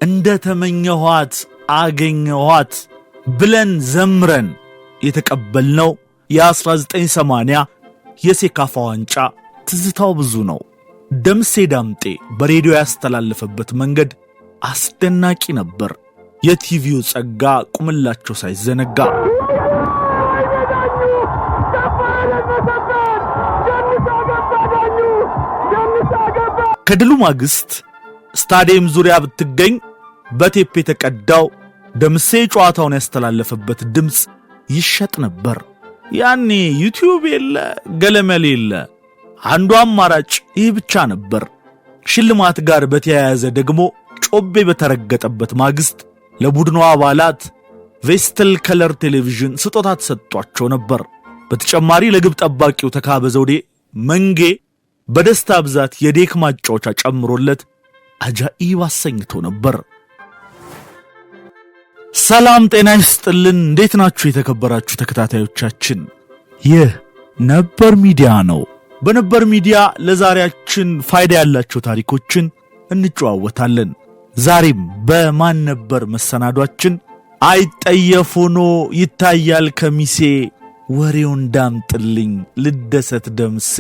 እንደ ተመኘኋት አገኘኋት ብለን ዘምረን የተቀበልነው የ1980 የሴካፋ ዋንጫ ትዝታው ብዙ ነው። ደምሴ ዳምጤ በሬዲዮ ያስተላለፈበት መንገድ አስደናቂ ነበር። የቲቪው ጸጋ ቁምላቸው ሳይዘነጋ ከድሉ ማግስት ስታዲየም ዙሪያ ብትገኝ በቴፕ የተቀዳው ደምሴ ጨዋታውን ያስተላለፈበት ድምጽ ይሸጥ ነበር። ያኔ ዩቲዩብ የለ፣ ገለመል የለ። አንዱ አማራጭ ይህ ብቻ ነበር። ሽልማት ጋር በተያያዘ ደግሞ ጮቤ በተረገጠበት ማግስት ለቡድኑ አባላት ቬስተል ከለር ቴሌቪዥን ስጦታ ተሰጥቷቸው ነበር። በተጨማሪ ለግብ ጠባቂው ተካበ ዘውዴ መንጌ በደስታ ብዛት የዴክ ማጫወቻ ጨምሮለት አጃኢብ አሰኝቶ ነበር። ሰላም ጤና ይስጥልን። እንዴት ናችሁ የተከበራችሁ ተከታታዮቻችን? ይህ ነበር ሚዲያ ነው። በነበር ሚዲያ ለዛሬያችን ፋይዳ ያላቸው ታሪኮችን እንጨዋወታለን። ዛሬም በማን ነበር መሰናዷችን አይጠየፍ ሆኖ ይታያል ከሚሴ ወሬውን ዳምጥልኝ ልደሰት ደምሴ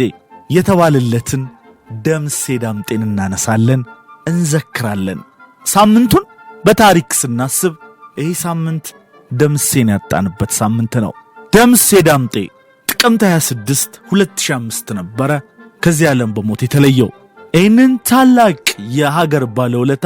የተባለለትን ደምሴ ዳምጤን እናነሳለን፣ እንዘክራለን። ሳምንቱን በታሪክ ስናስብ ይህ ሳምንት ደምሴን ያጣንበት ሳምንት ነው። ደምሴ ዳምጤ ጥቅምት 26 2005 ነበረ ከዚህ ዓለም በሞት የተለየው። ይህንን ታላቅ የሀገር ባለውለታ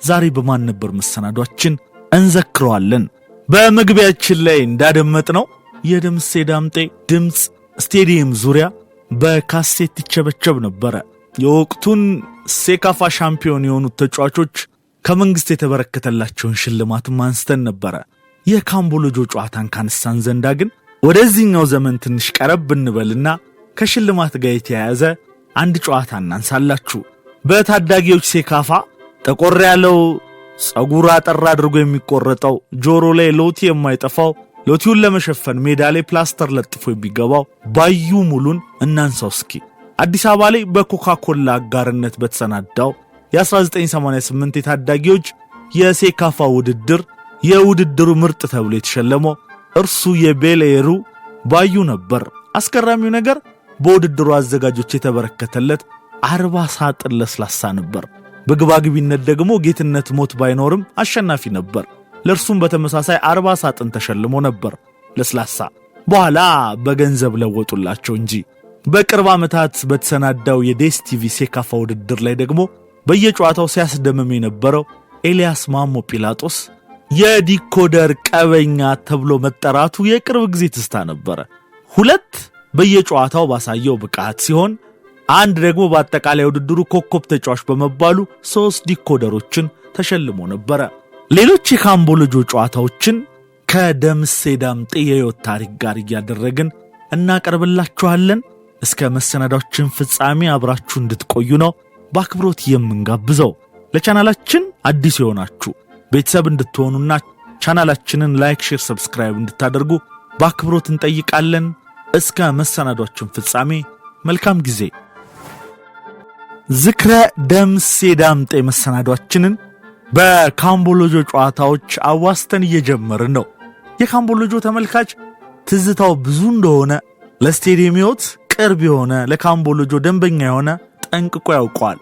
ዛሬ በማን ነበር መሰናዷችን እንዘክረዋለን። በመግቢያችን ላይ እንዳደመጥነው የደምሴ ዳምጤ ድምፅ ስቴዲየም ዙሪያ በካሴት ይቸበቸብ ነበረ። የወቅቱን ሴካፋ ሻምፒዮን የሆኑት ተጫዋቾች ከመንግስት የተበረከተላቸውን ሽልማት ማንስተን ነበረ። የካምቦሎጆ ጨዋታን ካነሳን ዘንዳ ግን ወደዚህኛው ዘመን ትንሽ ቀረብ እንበልና ከሽልማት ጋር የተያያዘ አንድ ጨዋታ እናንሳላችሁ። በታዳጊዎች ሴካፋ ጠቆር ያለው ጸጉር አጠር አድርጎ የሚቆረጠው ጆሮ ላይ ሎቲ የማይጠፋው ሎቲውን ለመሸፈን ሜዳ ላይ ፕላስተር ለጥፎ የሚገባው ባዩ ሙሉን እናንሳው እስኪ። አዲስ አበባ ላይ በኮካኮላ አጋርነት በተሰናዳው የ1988 የታዳጊዎች የሴካፋ ውድድር የውድድሩ ምርጥ ተብሎ የተሸለመው እርሱ የቤሌሩ ባዩ ነበር። አስገራሚው ነገር በውድድሩ አዘጋጆች የተበረከተለት 40 ሳጥን ለስላሳ ነበር። በግባግቢነት ደግሞ ጌትነት ሞት ባይኖርም አሸናፊ ነበር። ለእርሱም በተመሳሳይ 40 ሳጥን ተሸልሞ ነበር ለስላሳ። በኋላ በገንዘብ ለወጡላቸው እንጂ። በቅርብ ዓመታት በተሰናዳው የዴስ ቲቪ ሴካፋ ውድድር ላይ ደግሞ በየጨዋታው ሲያስደምም የነበረው ኤልያስ ማሞ ጲላጦስ የዲኮደር ቀበኛ ተብሎ መጠራቱ የቅርብ ጊዜ ትስታ ነበረ። 2 በየጨዋታው ባሳየው ብቃት ሲሆን አንድ ደግሞ በአጠቃላይ ውድድሩ ኮከብ ተጫዋች በመባሉ 3 ዲኮደሮችን ተሸልሞ ነበረ። ሌሎች የካምቦሎጆ ጨዋታዎችን ከደምሴ ዳምጤ የሕይወት ታሪክ ጋር እያደረግን እናቀርብላችኋለን። እስከ መሰናዳችን ፍጻሜ አብራችሁ እንድትቆዩ ነው በአክብሮት የምንጋብዘው። ለቻናላችን አዲስ የሆናችሁ ቤተሰብ እንድትሆኑና ቻናላችንን ላይክ፣ ሼር፣ ሰብስክራይብ እንድታደርጉ በአክብሮት እንጠይቃለን። እስከ መሰናዳችን ፍጻሜ መልካም ጊዜ። ዝክረ ደምሴ ዳምጤ መሰናዳችንን በካምቦሎጆ ጨዋታዎች አዋስተን እየጀመርን ነው። የካምቦሎጆ ተመልካች ትዝታው ብዙ እንደሆነ ለስቴዲየም ሕይወት ቅርብ የሆነ ለካምቦሎጆ ደንበኛ የሆነ ጠንቅቆ ያውቀዋል።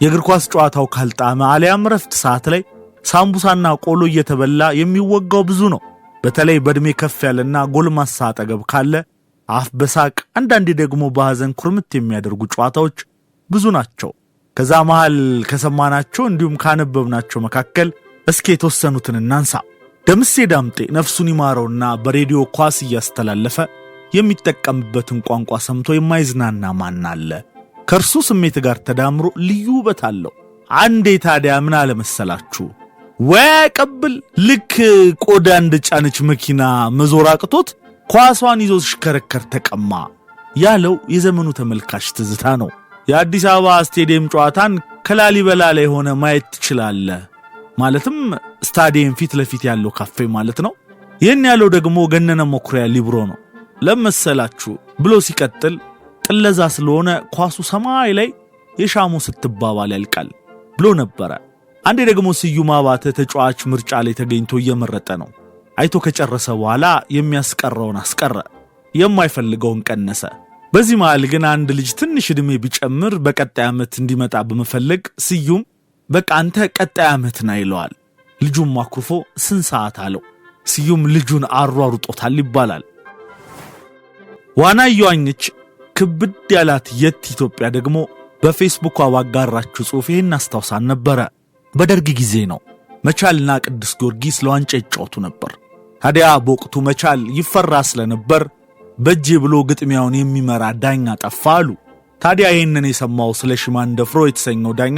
የእግር ኳስ ጨዋታው ካልጣመ አሊያም ረፍት ሰዓት ላይ ሳምቡሳና ቆሎ እየተበላ የሚወጋው ብዙ ነው። በተለይ በእድሜ ከፍ ያለና ጎልማሳ አጠገብ ካለ አፍ በሳቅ አንዳንዴ ደግሞ በሐዘን ኩርምት የሚያደርጉ ጨዋታዎች ብዙ ናቸው። ከዛ መሃል ከሰማናቸው እንዲሁም ካነበብናቸው መካከል እስኪ የተወሰኑትን እናንሳ። ደምሴ ዳምጤ ነፍሱን ይማረውና በሬዲዮ ኳስ እያስተላለፈ የሚጠቀምበትን ቋንቋ ሰምቶ የማይዝናና ማን አለ? ከእርሱ ስሜት ጋር ተዳምሮ ልዩ ውበት አለው። አንዴ ታዲያ ምን አለ መሰላችሁ? ወይ ቀብል ልክ ቆዳ እንደጫነች መኪና መዞር አቅቶት ኳሷን ይዞ ሲሽከረከር ተቀማ ያለው የዘመኑ ተመልካች ትዝታ ነው። የአዲስ አበባ ስቴዲየም ጨዋታን ከላሊበላ ላይ ሆነ ማየት ትችላለህ፣ ማለትም ስታዲየም ፊት ለፊት ያለው ካፌ ማለት ነው። ይህን ያለው ደግሞ ገነነ መኩሪያ ሊብሮ ነው ለመሰላችሁ ብሎ ሲቀጥል ጥለዛ ስለሆነ ኳሱ ሰማይ ላይ የሻሙ ስትባባል ያልቃል ብሎ ነበረ። አንዴ ደግሞ ስዩም አባተ ተጫዋች ምርጫ ላይ ተገኝቶ እየመረጠ ነው። አይቶ ከጨረሰ በኋላ የሚያስቀረውን አስቀረ፣ የማይፈልገውን ቀነሰ። በዚህ መሃል ግን አንድ ልጅ ትንሽ ዕድሜ ቢጨምር በቀጣይ ዓመት እንዲመጣ በመፈለግ ስዩም በቃ አንተ ቀጣይ ዓመት ና ይለዋል። ልጁም አኩርፎ ስንት ሰዓት አለው። ስዩም ልጁን አሯሩጦታል ይባላል። ዋና እየዋኘች ክብድ ያላት የት ኢትዮጵያ ደግሞ በፌስቡክ ባጋራችው ጽሑፍ ይህን አስታውሳን ነበረ። በደርግ ጊዜ ነው። መቻልና ቅዱስ ጊዮርጊስ ለዋንጫ ይጫወቱ ነበር። ታዲያ በወቅቱ መቻል ይፈራ ስለነበር በእጄ ብሎ ግጥሚያውን የሚመራ ዳኛ ጠፋ አሉ። ታዲያ ይህንን የሰማው ስለሺ ማንደፍሮ የተሰኘው ዳኛ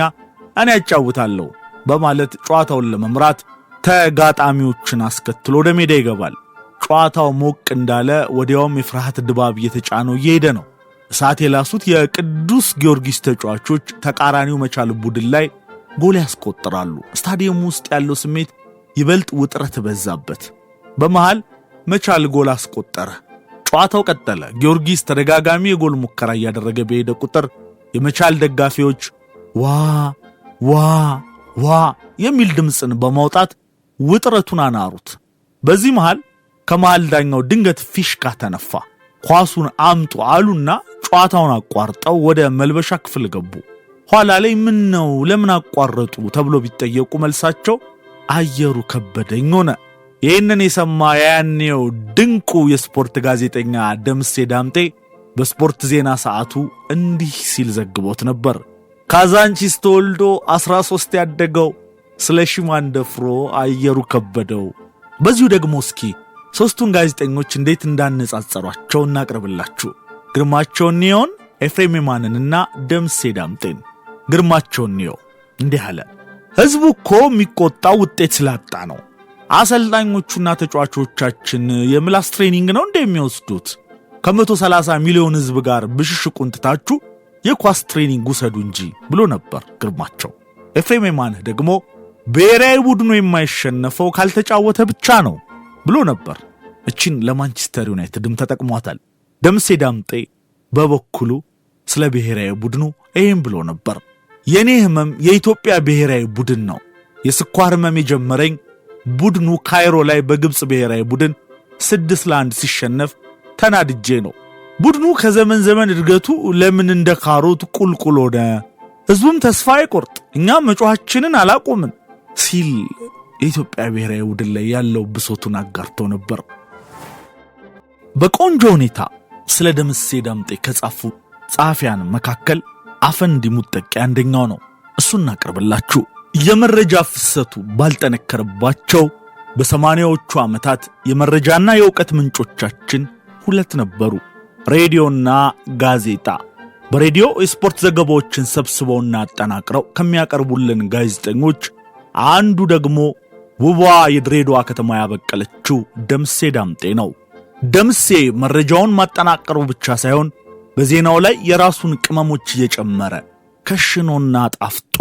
እኔ ያጫውታለሁ በማለት ጨዋታውን ለመምራት ተጋጣሚዎችን አስከትሎ ወደ ሜዳ ይገባል። ጨዋታው ሞቅ እንዳለ ወዲያውም የፍርሃት ድባብ እየተጫነው እየሄደ ነው። እሳት የላሱት የቅዱስ ጊዮርጊስ ተጫዋቾች ተቃራኒው መቻል ቡድን ላይ ጎል ያስቆጥራሉ። ስታዲየሙ ውስጥ ያለው ስሜት ይበልጥ ውጥረት በዛበት። በመሃል መቻል ጎል አስቆጠረ። ጨዋታው ቀጠለ። ጊዮርጊስ ተደጋጋሚ የጎል ሙከራ እያደረገ በሄደ ቁጥር የመቻል ደጋፊዎች ዋ ዋ ዋ የሚል ድምፅን በማውጣት ውጥረቱን አናሩት። በዚህ መሃል ከመሃል ዳኛው ድንገት ፊሽካ ተነፋ። ኳሱን አምጡ አሉና ጨዋታውን አቋርጠው ወደ መልበሻ ክፍል ገቡ። ኋላ ላይ ምን ነው ለምን አቋረጡ ተብሎ ቢጠየቁ መልሳቸው አየሩ ከበደኝ ሆነ። ይህንን የሰማ ያኔው ድንቁ የስፖርት ጋዜጠኛ ደምሴ ዳምጤ በስፖርት ዜና ሰዓቱ እንዲህ ሲል ዘግቦት ነበር። ካዛንቺስ ተወልዶ 13 ያደገው ስለሺ ማንደፍሮ አየሩ ከበደው። በዚሁ ደግሞ እስኪ ሦስቱን ጋዜጠኞች እንዴት እንዳነጻጸሯቸው እናቅርብላችሁ። ግርማቸው ኒዮን፣ ኤፍሬም የማንንና ደምሴ ዳምጤን። ግርማቸው ኒዮ እንዲህ አለ። ሕዝቡ እኮ የሚቆጣው ውጤት ስላጣ ነው። አሰልጣኞቹና ተጫዋቾቻችን የምላስ ትሬኒንግ ነው እንደሚወስዱት። ከ130 ሚሊዮን ሕዝብ ጋር ብሽሽቁን ትታችሁ የኳስ ትሬኒንግ ውሰዱ እንጂ ብሎ ነበር ግርማቸው። ኤፍሬም የማንህ ደግሞ ብሔራዊ ቡድኑ የማይሸነፈው ካልተጫወተ ብቻ ነው ብሎ ነበር። እቺን ለማንቸስተር ዩናይትድም ተጠቅሟታል። ደምሴ ዳምጤ በበኩሉ ስለ ብሔራዊ ቡድኑ ይህም ብሎ ነበር። የኔ ህመም የኢትዮጵያ ብሔራዊ ቡድን ነው። የስኳር ህመም የጀመረኝ ቡድኑ ካይሮ ላይ በግብጽ ብሔራዊ ቡድን 6-1 ሲሸነፍ ተናድጄ ነው። ቡድኑ ከዘመን ዘመን እድገቱ ለምን እንደ ካሮት ቁልቁል ሆነ? ህዝቡም ተስፋ አይቆርጥ፣ እኛም መጮኻችንን አላቆምን ሲል የኢትዮጵያ ብሔራዊ ቡድን ላይ ያለው ብሶቱን አጋርቶ ነበር። በቆንጆ ሁኔታ ስለ ደምሴ ዳምጤ ከጻፉ ጸሐፊያን መካከል አፈንዲ ሙጠቂ አንደኛው ነው። እሱን እናቀርብላችሁ። የመረጃ ፍሰቱ ባልጠነከረባቸው በ80ዎቹ ዓመታት የመረጃና የእውቀት ምንጮቻችን ሁለት ነበሩ፣ ሬዲዮና ጋዜጣ። በሬዲዮ የስፖርት ዘገባዎችን ሰብስበውና አጠናቅረው ከሚያቀርቡልን ጋዜጠኞች አንዱ ደግሞ ውቧ የድሬዳዋ ከተማ ያበቀለችው ደምሴ ዳምጤ ነው። ደምሴ መረጃውን ማጠናቀሩ ብቻ ሳይሆን በዜናው ላይ የራሱን ቅመሞች እየጨመረ ከሽኖና ጣፍጦ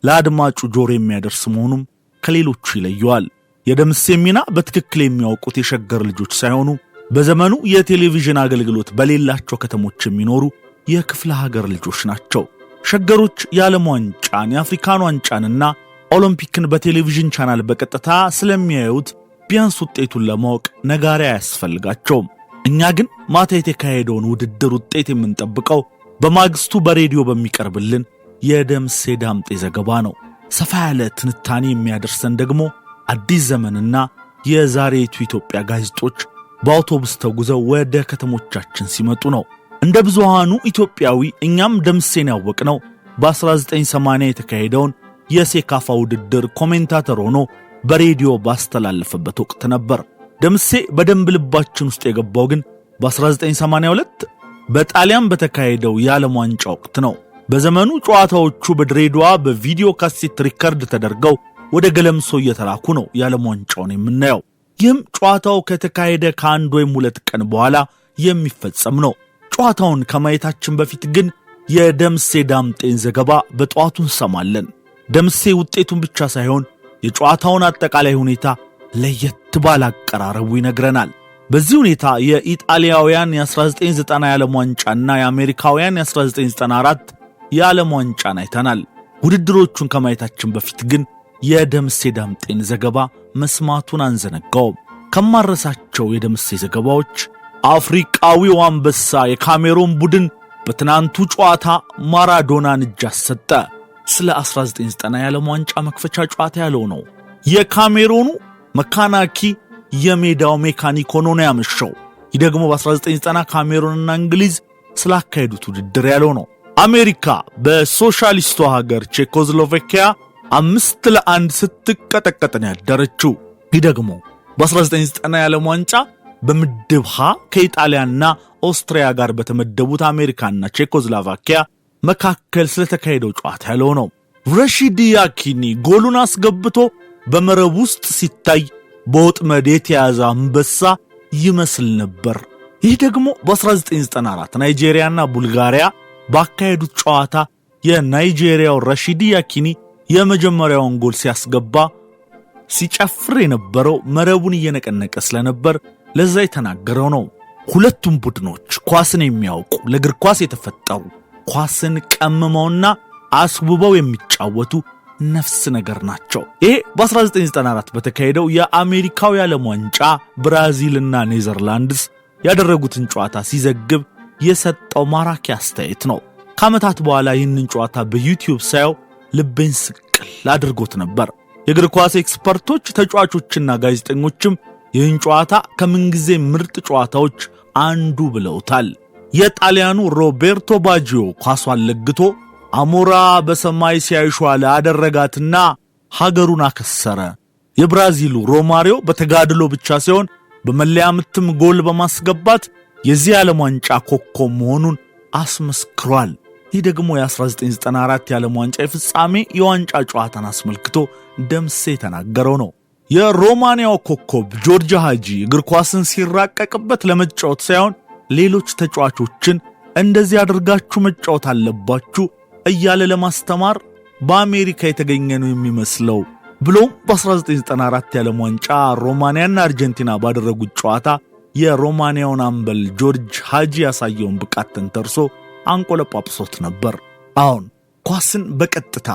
ለአድማጩ ጆሮ የሚያደርስ መሆኑም ከሌሎቹ ይለየዋል። የደምሴ ሚና በትክክል የሚያውቁት የሸገር ልጆች ሳይሆኑ በዘመኑ የቴሌቪዥን አገልግሎት በሌላቸው ከተሞች የሚኖሩ የክፍለ ሀገር ልጆች ናቸው። ሸገሮች የዓለም ዋንጫን፣ የአፍሪካን ዋንጫንና ኦሎምፒክን በቴሌቪዥን ቻናል በቀጥታ ስለሚያዩት ቢያንስ ውጤቱን ለማወቅ ነጋሪ አያስፈልጋቸውም። እኛ ግን ማታ የተካሄደውን ውድድር ውጤት የምንጠብቀው በማግስቱ በሬዲዮ በሚቀርብልን የደምሴ ዳምጤ ዘገባ ነው። ሰፋ ያለ ትንታኔ የሚያደርሰን ደግሞ አዲስ ዘመንና የዛሬቱ ኢትዮጵያ ጋዜጦች በአውቶቡስ ተጉዘው ወደ ከተሞቻችን ሲመጡ ነው። እንደ ብዙሃኑ ኢትዮጵያዊ እኛም ደምሴን ያወቅነው በ1980 የተካሄደውን የሴካፋ ውድድር ኮሜንታተር ሆኖ በሬዲዮ ባስተላለፈበት ወቅት ነበር። ደምሴ በደንብ ልባችን ውስጥ የገባው ግን በ1982 በጣሊያን በተካሄደው የዓለም ዋንጫ ወቅት ነው። በዘመኑ ጨዋታዎቹ በድሬዳዋ በቪዲዮ ካሴት ሪከርድ ተደርገው ወደ ገለምሶ እየተላኩ ነው የዓለም ዋንጫውን የምናየው። ይህም ጨዋታው ከተካሄደ ከአንድ ወይም ሁለት ቀን በኋላ የሚፈጸም ነው። ጨዋታውን ከማየታችን በፊት ግን የደምሴ ዳምጤን ዘገባ በጠዋቱ እንሰማለን። ደምሴ ውጤቱን ብቻ ሳይሆን የጨዋታውን አጠቃላይ ሁኔታ ለየት ባለ አቀራረቡ ይነግረናል። በዚህ ሁኔታ የኢጣሊያውያን የ1990 የዓለም ዋንጫና የአሜሪካውያን የ1994 የዓለም ዋንጫን አይተናል። ውድድሮቹን ከማየታችን በፊት ግን የደምሴ ዳምጤን ዘገባ መስማቱን አንዘነጋውም። ከማረሳቸው የደምሴ ዘገባዎች አፍሪቃዊው አንበሳ የካሜሮን ቡድን በትናንቱ ጨዋታ ማራዶናን እጅ አሰጠ። ስለ 1990 የዓለም ዋንጫ መክፈቻ ጨዋታ ያለው ነው። የካሜሮኑ መካናኪ የሜዳው ሜካኒክ ሆኖ ነው ያመሸው። ይህ ደግሞ በ1990 ካሜሩንና እንግሊዝ ስላካሄዱት ውድድር ያለው ነው። አሜሪካ በሶሻሊስቷ ሀገር ቼኮስሎቫኪያ 5-1 ስትቀጠቀጥ ነው ያደረችው። ይህ ደግሞ በ1990 የዓለም ዋንጫ በምድብ ሀ ከኢጣሊያና ኦስትሪያ ጋር በተመደቡት አሜሪካና ቼኮስሎቫኪያ መካከል ስለተካሄደው ጨዋታ ያለው ነው። ረሺድ ያኪኒ ጎሉን አስገብቶ በመረብ ውስጥ ሲታይ በወጥመድ የተያዘ አንበሳ ይመስል ነበር። ይህ ደግሞ በ1994 ናይጄሪያና ቡልጋሪያ ባካሄዱት ጨዋታ የናይጄሪያው ረሺድ ያኪኒ የመጀመሪያውን ጎል ሲያስገባ ሲጨፍር የነበረው መረቡን እየነቀነቀ ስለነበር ለዛ የተናገረው ነው። ሁለቱም ቡድኖች ኳስን የሚያውቁ ለእግር ኳስ የተፈጠሩ ኳስን ቀምመውና አስውበው የሚጫወቱ ነፍስ ነገር ናቸው። ይሄ በ1994 በተካሄደው የአሜሪካው የዓለም ዋንጫ ብራዚልና ኔዘርላንድስ ያደረጉትን ጨዋታ ሲዘግብ የሰጠው ማራኪ አስተያየት ነው። ከዓመታት በኋላ ይህንን ጨዋታ በዩቲዩብ ሳየው ልቤን ስቅል አድርጎት ነበር። የእግር ኳስ ኤክስፐርቶች፣ ተጫዋቾችና ጋዜጠኞችም ይህን ጨዋታ ከምንጊዜ ምርጥ ጨዋታዎች አንዱ ብለውታል። የጣሊያኑ ሮቤርቶ ባጂዮ ኳሷን ለግቶ አሞራ በሰማይ ሲያይሿል አደረጋትና ሀገሩን አከሰረ። የብራዚሉ ሮማሪዮ በተጋድሎ ብቻ ሳይሆን በመለያ ምትም ጎል በማስገባት የዚህ ዓለም ዋንጫ ኮከብ መሆኑን አስመስክሯል። ይህ ደግሞ የ1994 የዓለም ዋንጫ የፍጻሜ የዋንጫ ጨዋታን አስመልክቶ ደምሴ የተናገረው ነው። የሮማኒያው ኮከብ ጆርጅ ሃጂ እግር ኳስን ሲራቀቅበት ለመጫወት ሳይሆን ሌሎች ተጫዋቾችን እንደዚህ አድርጋችሁ መጫወት አለባችሁ እያለ ለማስተማር በአሜሪካ የተገኘ ነው የሚመስለው ብሎም በ1994 የዓለም ዋንጫ ሮማኒያና አርጀንቲና ባደረጉት ጨዋታ የሮማኒያውን አምበል ጆርጅ ሃጂ ያሳየውን ብቃት ተንተርሶ አንቆለጳጵሶት ነበር። አሁን ኳስን በቀጥታ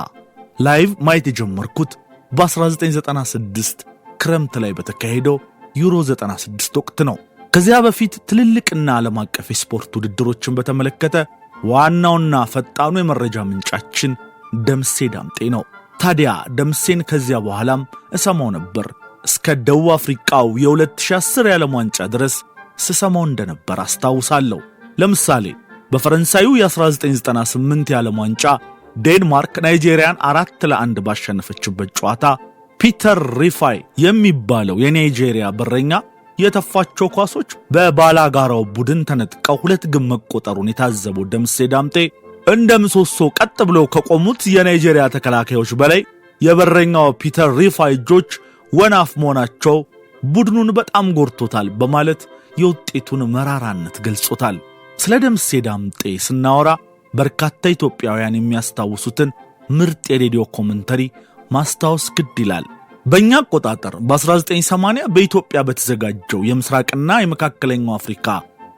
ላይቭ ማየት የጀመርኩት በ1996 ክረምት ላይ በተካሄደው ዩሮ 96 ወቅት ነው። ከዚያ በፊት ትልልቅና ዓለም አቀፍ የስፖርት ውድድሮችን በተመለከተ ዋናውና ፈጣኑ የመረጃ ምንጫችን ደምሴ ዳምጤ ነው። ታዲያ ደምሴን ከዚያ በኋላም እሰማው ነበር። እስከ ደቡብ አፍሪካው የ2010 የዓለም ዋንጫ ድረስ ስሰማው እንደነበር አስታውሳለሁ። ለምሳሌ በፈረንሳዩ የ1998 የዓለም ዋንጫ ዴንማርክ ናይጄሪያን 4-1 ባሸነፈችበት ጨዋታ ፒተር ሪፋይ የሚባለው የናይጄሪያ በረኛ የተፋቸው ኳሶች በባላጋራው ቡድን ተነጥቀው 2 ግብ መቆጠሩን የታዘበው ደምሴ ዳምጤ እንደ ምሰሶ ቀጥ ብለው ከቆሙት የናይጄሪያ ተከላካዮች በላይ የበረኛው ፒተር ሪፋይ እጆች ወናፍ መሆናቸው ቡድኑን በጣም ጎርቶታል በማለት የውጤቱን መራራነት ገልጾታል። ስለ ደምሴ ዳምጤ ስናወራ በርካታ ኢትዮጵያውያን የሚያስታውሱትን ምርጥ የሬዲዮ ኮመንተሪ ማስታወስ ግድ ይላል። በእኛ አቆጣጠር በ1980 በኢትዮጵያ በተዘጋጀው የምስራቅና የመካከለኛው አፍሪካ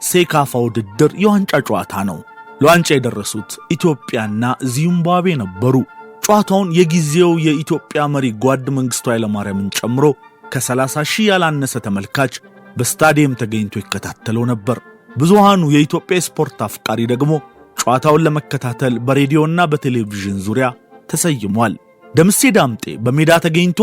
ሴካፋ ውድድር የዋንጫ ጨዋታ ነው። ለዋንጫ የደረሱት ኢትዮጵያና ዚምባብዌ ነበሩ። ጨዋታውን የጊዜው የኢትዮጵያ መሪ ጓድ መንግስቱ ኃይለማርያምን ጨምሮ ከ30 ሺህ ያላነሰ ተመልካች በስታዲየም ተገኝቶ ይከታተለው ነበር። ብዙሃኑ የኢትዮጵያ ስፖርት አፍቃሪ ደግሞ ጨዋታውን ለመከታተል በሬዲዮና በቴሌቪዥን ዙሪያ ተሰይሟል። ደምሴ ዳምጤ በሜዳ ተገኝቶ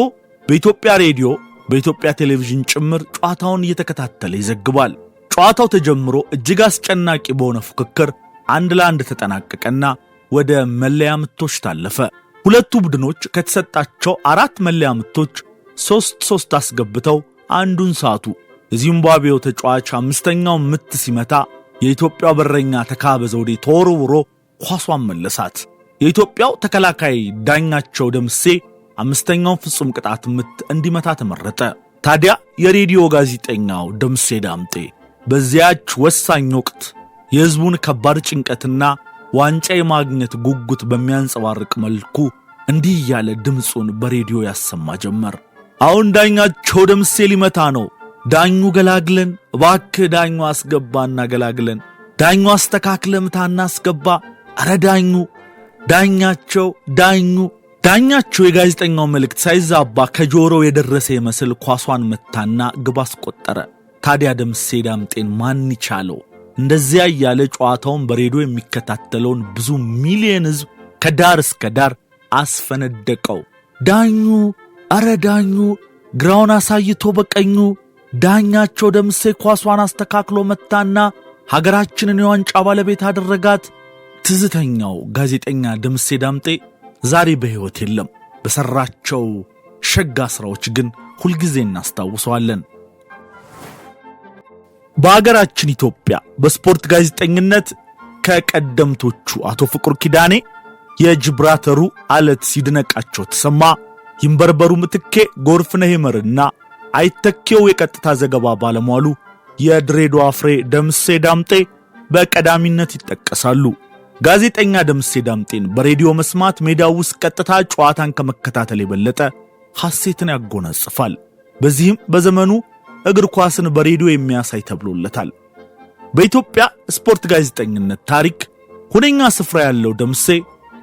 በኢትዮጵያ ሬዲዮ፣ በኢትዮጵያ ቴሌቪዥን ጭምር ጨዋታውን እየተከታተለ ይዘግባል። ጨዋታው ተጀምሮ እጅግ አስጨናቂ በሆነ ፉክክር 1-1 ተጠናቀቀና ወደ መለያ ምቶች ታለፈ። ሁለቱ ቡድኖች ከተሰጣቸው 4 መለያ ምቶች 3-3 አስገብተው አንዱን ሳቱ። የዚምባብዌው ተጫዋች 5ኛው ምት ሲመታ የኢትዮጵያው በረኛ ተካበ ዘውዴ ተወርውሮ ኳሷን መለሳት። የኢትዮጵያው ተከላካይ ዳኛቸው ደምሴ 5ኛውን ፍጹም ቅጣት ምት እንዲመታ ተመረጠ። ታዲያ የሬዲዮ ጋዜጠኛው ደምሴ ዳምጤ በዚያች ወሳኝ ወቅት የሕዝቡን ከባድ ጭንቀትና ዋንጫ የማግኘት ጉጉት በሚያንጸባርቅ መልኩ እንዲህ እያለ ድምፁን በሬዲዮ ያሰማ ጀመር። አሁን ዳኛቸው ደምሴ ሊመታ ነው፣ ዳኙ ገላግለን እባክህ ዳኙ አስገባና ገላግለን ዳኙ አስተካክለምታና አስገባ አረ ዳኙ ዳኛቸው የጋዜጠኛው መልእክት ሳይዛባ ከጆሮው የደረሰ ይመስል ኳሷን መታና ግብ አስቆጠረ። ታዲያ ደምሴ ዳምጤን ማን ይቻለው? እንደዚያ ያለ ጨዋታውን በሬዲዮ የሚከታተለውን ብዙ ሚሊዮን ሕዝብ ከዳር እስከ ዳር አስፈነደቀው። አረ ዳኙ ግራውን አሳይቶ በቀኙ ዳኛቸው ደምሴ ኳሷን አስተካክሎ መታና ሀገራችንን የዋንጫ ባለቤት አደረጋት። ትዝተኛው ጋዜጠኛ ደምሴ ዳምጤ ዛሬ በሕይወት የለም። በሰራቸው ሸጋ ስራዎች ግን ሁልጊዜ እናስታውሰዋለን። በአገራችን ኢትዮጵያ በስፖርት ጋዜጠኝነት ከቀደምቶቹ አቶ ፍቅሩ ኪዳኔ፣ የጅብራተሩ አለት ሲድነቃቸው ተሰማ፣ ይንበርበሩ ምትኬ፣ ጎርፍነህ ይመርና አይተኬው የቀጥታ ዘገባ ባለሟሉ የድሬዳዋ ፍሬ ደምሴ ዳምጤ በቀዳሚነት ይጠቀሳሉ። ጋዜጠኛ ደምሴ ዳምጤን በሬዲዮ መስማት ሜዳው ውስጥ ቀጥታ ጨዋታን ከመከታተል የበለጠ ሐሴትን ያጎናጽፋል። በዚህም በዘመኑ እግር ኳስን በሬዲዮ የሚያሳይ ተብሎለታል። በኢትዮጵያ ስፖርት ጋዜጠኝነት ታሪክ ሁነኛ ስፍራ ያለው ደምሴ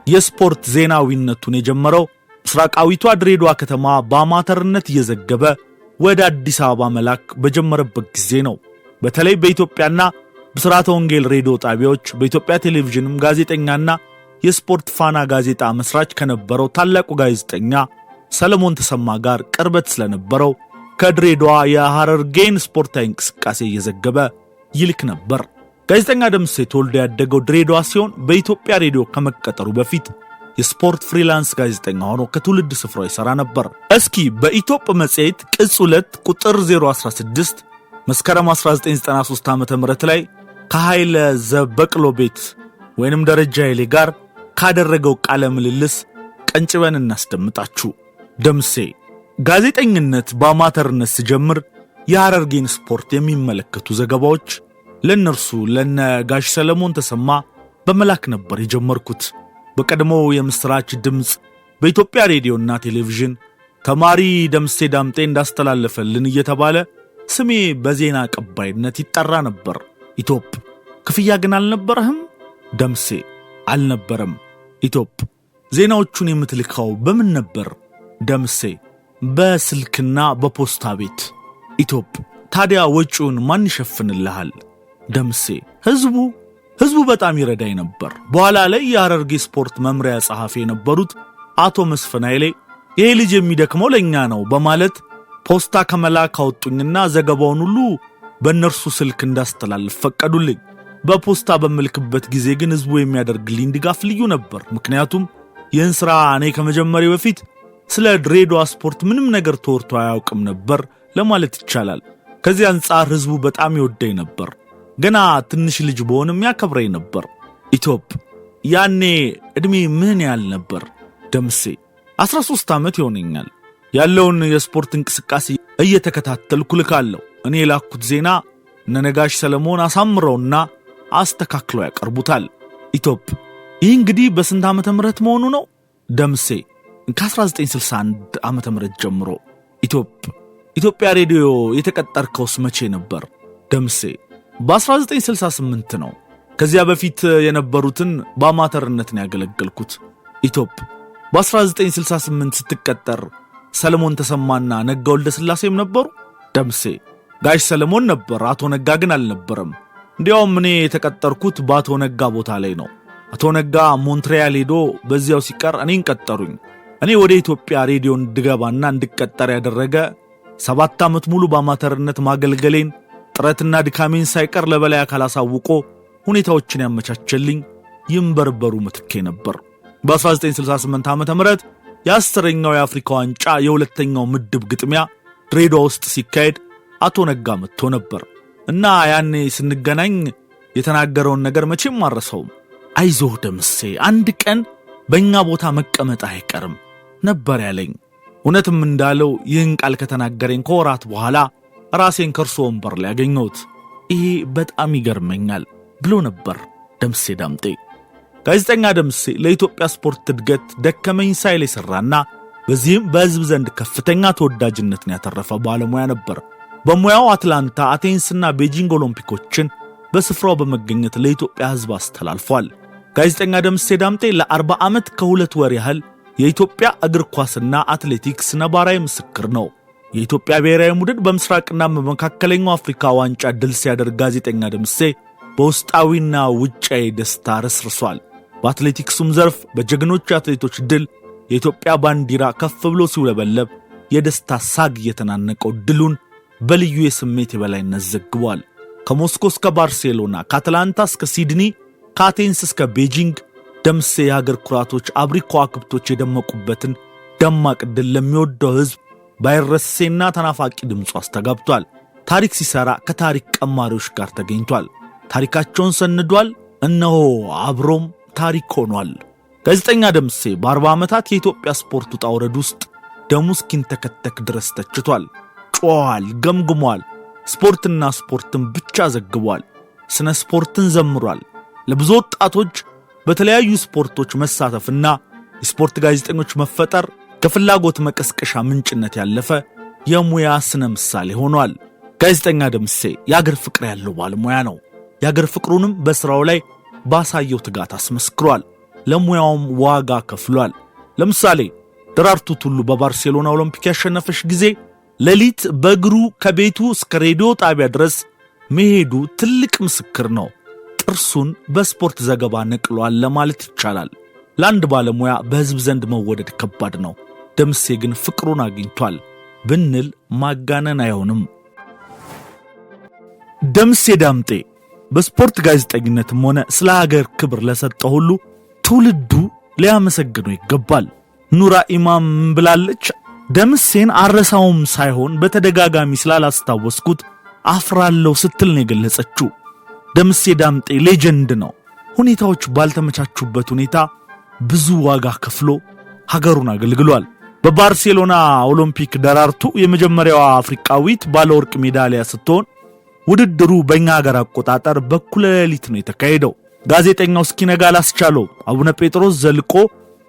የስፖርት ዜናዊነቱን የጀመረው ምስራቃዊቷ ድሬዳዋ ከተማ በአማተርነት እየዘገበ ወደ አዲስ አበባ መላክ በጀመረበት ጊዜ ነው። በተለይ በኢትዮጵያና ብስራተ ወንጌል ሬዲዮ ጣቢያዎች፣ በኢትዮጵያ ቴሌቪዥንም ጋዜጠኛና የስፖርት ፋና ጋዜጣ መስራች ከነበረው ታላቁ ጋዜጠኛ ሰለሞን ተሰማ ጋር ቅርበት ስለነበረው ከድሬዳዋ የሐረርጌን ስፖርታዊ እንቅስቃሴ እየዘገበ ይልክ ነበር። ጋዜጠኛ ደምሴ ተወልዶ ያደገው ድሬዳዋ ሲሆን በኢትዮጵያ ሬዲዮ ከመቀጠሩ በፊት የስፖርት ፍሪላንስ ጋዜጠኛ ሆኖ ከትውልድ ስፍራው ይሰራ ነበር። እስኪ በኢትዮጵ መጽሔት ቅጽ 2 ቁጥር 016 መስከረም 1993 ዓ.ም ላይ ከኃይለ ዘበቅሎ ቤት ወይንም ደረጃ ኃይሌ ጋር ካደረገው ቃለ ምልልስ ቀንጭበን እናስደምጣችሁ። ደምሴ ጋዜጠኝነት በአማተርነት ሲጀምር የሐረርጌን ስፖርት የሚመለከቱ ዘገባዎች ለነርሱ ለነጋሽ ሰለሞን ተሰማ በመላክ ነበር የጀመርኩት። በቀድሞው የምስራች ድምጽ በኢትዮጵያ ሬዲዮና ቴሌቪዥን ተማሪ ደምሴ ዳምጤ እንዳስተላለፈልን እየተባለ ስሜ በዜና ቀባይነት ይጠራ ነበር። ኢትዮጵ ክፍያ ግን አልነበረህም? ደምሴ አልነበረም። ኢትዮጵ ዜናዎቹን የምትልካው በምን ነበር? ደምሴ በስልክና በፖስታ ቤት። ኢትዮጵ ታዲያ ወጪውን ማን ይሸፍንልሃል? ደምሴ ህዝቡ በጣም ይረዳኝ ነበር። በኋላ ላይ የሐረርጌ ስፖርት መምሪያ ጸሐፊ የነበሩት አቶ መስፍን ኃይሌ ይሄ ልጅ የሚደክመው ለኛ ነው በማለት ፖስታ ከመላክ አወጡኝና ዘገባውን ሁሉ በእነርሱ ስልክ እንዳስተላልፍ ፈቀዱልኝ። በፖስታ በምልክበት ጊዜ ግን ህዝቡ የሚያደርግልኝ ድጋፍ ልዩ ነበር። ምክንያቱም ይህን ሥራ እኔ ከመጀመሪያ በፊት ስለ ድሬዳዋ ስፖርት ምንም ነገር ተወርቶ አያውቅም ነበር ለማለት ይቻላል። ከዚህ አንጻር ህዝቡ በጣም ይወደኝ ነበር። ገና ትንሽ ልጅ በሆንም ያከብረኝ ነበር። ኢትዮጵ ያኔ ዕድሜ ምን ያህል ነበር? ደምሴ 13 ዓመት ይሆነኛል። ያለውን የስፖርት እንቅስቃሴ እየተከታተልኩ ልካለሁ። እኔ የላኩት ዜና ነጋሽ ሰለሞን አሳምረውና አስተካክለው ያቀርቡታል። ኢትዮጵ ይህ እንግዲህ በስንት ዓመተ ምህረት መሆኑ ነው? ደምሴ ከ1961 ዓመተ ምህረት ጀምሮ። ኢትዮጵያ ሬዲዮ የተቀጠርከውስ መቼ ነበር? ደምሴ በ1968 ነው። ከዚያ በፊት የነበሩትን በአማተርነት ነው ያገለገልኩት። ኢትዮጵ በ1968 ስትቀጠር ሰለሞን ተሰማና ነጋ ወልደ ስላሴም ነበሩ? ደምሴ ጋሽ ሰለሞን ነበር፣ አቶ ነጋ ግን አልነበረም። እንዲያውም እኔ የተቀጠርኩት በአቶ ነጋ ቦታ ላይ ነው። አቶ ነጋ ሞንትሪያል ሄዶ በዚያው ሲቀር እኔን ቀጠሩኝ። እኔ ወደ ኢትዮጵያ ሬዲዮ እንድገባና እንድቀጠር ያደረገ 7 ዓመት ሙሉ በአማተርነት ማገልገሌን ጥረትና ድካሜን ሳይቀር ለበላይ አካል አሳውቆ ሁኔታዎችን ያመቻቸልኝ ይንበርበሩ ምትኬ ነበር። በ1968 ዓመተ ምህረት የ10ኛው የአፍሪካ ዋንጫ የሁለተኛው ምድብ ግጥሚያ ድሬዳዋ ውስጥ ሲካሄድ አቶ ነጋ መጥቶ ነበር እና ያኔ ስንገናኝ የተናገረውን ነገር መቼም አልረሳውም። አይዞህ ደምሴ አንድ ቀን በእኛ ቦታ መቀመጥ አይቀርም ነበር ያለኝ። እውነትም እንዳለው ይህን ቃል ከተናገረኝ ከወራት በኋላ ራሴን ከርሶ ወንበር ላይ ያገኘሁት። ይሄ በጣም ይገርመኛል ብሎ ነበር ደምሴ ዳምጤ። ጋዜጠኛ ደምሴ ለኢትዮጵያ ስፖርት እድገት ደከመኝ ሳይል የሰራና በዚህም በህዝብ ዘንድ ከፍተኛ ተወዳጅነትን ያተረፈ ባለሙያ ነበር። በሙያው አትላንታ፣ አቴንስና ቤጂንግ ኦሎምፒኮችን በስፍራው በመገኘት ለኢትዮጵያ ሕዝብ አስተላልፏል። ጋዜጠኛ ደምሴ ዳምጤ ለ40 ዓመት ከ2 ወር ያህል የኢትዮጵያ እግር ኳስና አትሌቲክስ ነባራዊ ምስክር ነው። የኢትዮጵያ ብሔራዊ ቡድን በምስራቅና በመካከለኛው አፍሪካ ዋንጫ ድል ሲያደርግ ጋዜጠኛ ደምሴ በውስጣዊና ውጫዊ ደስታ ረስርሷል። በአትሌቲክሱም ዘርፍ በጀግኖች አትሌቶች ድል የኢትዮጵያ ባንዲራ ከፍ ብሎ ሲውለበለብ የደስታ ሳግ የተናነቀው ድሉን በልዩ የስሜት የበላይነት ዘግቧል። ከሞስኮ እስከ ባርሴሎና፣ ከአትላንታ እስከ ሲድኒ፣ ከአቴንስ እስከ ቤጂንግ ደምሴ የሀገር ኩራቶች አብሪ ከዋክብቶች የደመቁበትን ደማቅ ድል ለሚወደው ሕዝብ ባይረሴና ተናፋቂ ድምፁ አስተጋብቷል። ታሪክ ሲሰራ ከታሪክ ቀማሪዎች ጋር ተገኝቷል። ታሪካቸውን ሰንዷል። እነሆ አብሮም ታሪክ ሆኗል። ጋዜጠኛ ደምሴ በ40 ዓመታት የኢትዮጵያ ስፖርት ውጣ ውረድ ውስጥ ደሙ እስኪንተከተክ ድረስ ተችቷል፣ ጮኋል፣ ገምግሟል። ስፖርትና ስፖርትን ብቻ ዘግቧል። ስነ ስፖርትን ዘምሯል። ለብዙ ወጣቶች በተለያዩ ስፖርቶች መሳተፍና የስፖርት ጋዜጠኞች መፈጠር ከፍላጎት መቀስቀሻ ምንጭነት ያለፈ የሙያ ስነ ምሳሌ ሆኗል። ጋዜጠኛ ደምሴ የአገር ፍቅር ያለው ባለሙያ ነው። የአገር ፍቅሩንም በሥራው ላይ ባሳየው ትጋት አስመስክሯል። ለሙያውም ዋጋ ከፍሏል። ለምሳሌ ደራርቱ ቱሉ በባርሴሎና ኦሎምፒክ ያሸነፈች ጊዜ ሌሊት በእግሩ ከቤቱ እስከ ሬዲዮ ጣቢያ ድረስ መሄዱ ትልቅ ምስክር ነው። ጥርሱን በስፖርት ዘገባ ነቅሏል ለማለት ይቻላል። ለአንድ ባለሙያ በሕዝብ ዘንድ መወደድ ከባድ ነው። ደምሴ ግን ፍቅሩን አግኝቷል ብንል ማጋነን አይሆንም። ደምሴ ዳምጤ በስፖርት ጋዜጠኝነትም ሆነ ስለ ሀገር ክብር ለሰጠው ሁሉ ትውልዱ ሊያመሰግነው ይገባል። ኑራ ኢማም ብላለች፣ ደምሴን አረሳውም ሳይሆን በተደጋጋሚ ስላላስታወስኩት አፍራለሁ ስትል ነው የገለጸችው። ደምሴ ዳምጤ ሌጀንድ ነው። ሁኔታዎች ባልተመቻቹበት ሁኔታ ብዙ ዋጋ ከፍሎ ሀገሩን አገልግሏል። በባርሴሎና ኦሎምፒክ ደራርቱ የመጀመሪያዋ አፍሪካዊት ባለወርቅ ሜዳሊያ ስትሆን ውድድሩ በእኛ ሀገር አቆጣጠር በኩለ ሌሊት ነው የተካሄደው። ጋዜጠኛው እስኪነጋ አላስቻለው። አቡነ ጴጥሮስ ዘልቆ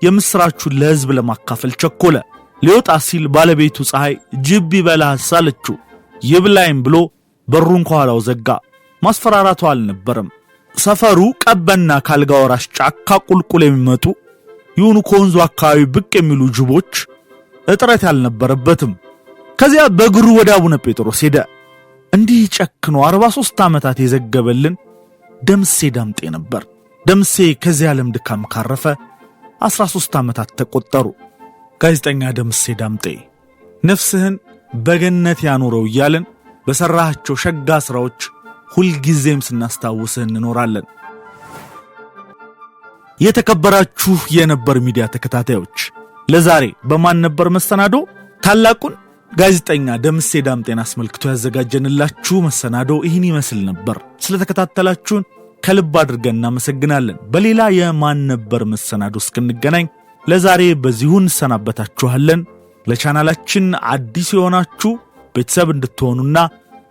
የምስራቹን ለሕዝብ ለማካፈል ቸኮለ። ሊወጣ ሲል ባለቤቱ ፀሐይ ጅብ ይበላህ አለችው። ይብላይም ብሎ በሩን ከኋላው ዘጋ። ማስፈራራቱ አልነበረም። ሰፈሩ ቀበና ካልጋ ወራሽ ጫካ ቁልቁል የሚመጡ ይሁኑ ከወንዙ አካባቢ ብቅ የሚሉ ጅቦች እጥረት ያልነበረበትም። ከዚያ በእግሩ ወደ አቡነ ጴጥሮስ ሄደ። እንዲህ ጨክኖ 43 ዓመታት የዘገበልን ደምሴ ዳምጤ ነበር። ደምሴ ከዚህ ዓለም ድካም ካረፈ 13 ዓመታት ተቆጠሩ። ጋዜጠኛ ደምሴ ዳምጤ ነፍስህን በገነት ያኖረው እያልን በሰራሃቸው ሸጋ ሥራዎች ሁልጊዜም ስናስታውስህ እንኖራለን። የተከበራችሁ የነበር ሚዲያ ተከታታዮች ለዛሬ በማን ነበር መሰናዶ ታላቁን ጋዜጠኛ ደምሴ ዳምጤን አስመልክቶ ያዘጋጀንላችሁ መሰናዶ ይህን ይመስል ነበር። ስለተከታተላችሁን ከልብ አድርገን እናመሰግናለን። በሌላ የማን ነበር መሰናዶ እስክንገናኝ ለዛሬ በዚሁ እንሰናበታችኋለን። ለቻናላችን አዲስ የሆናችሁ ቤተሰብ እንድትሆኑና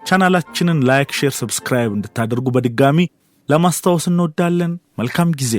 ቻናላችንን ላይክ፣ ሼር፣ ሰብስክራይብ እንድታደርጉ በድጋሚ ለማስታወስ እንወዳለን። መልካም ጊዜ።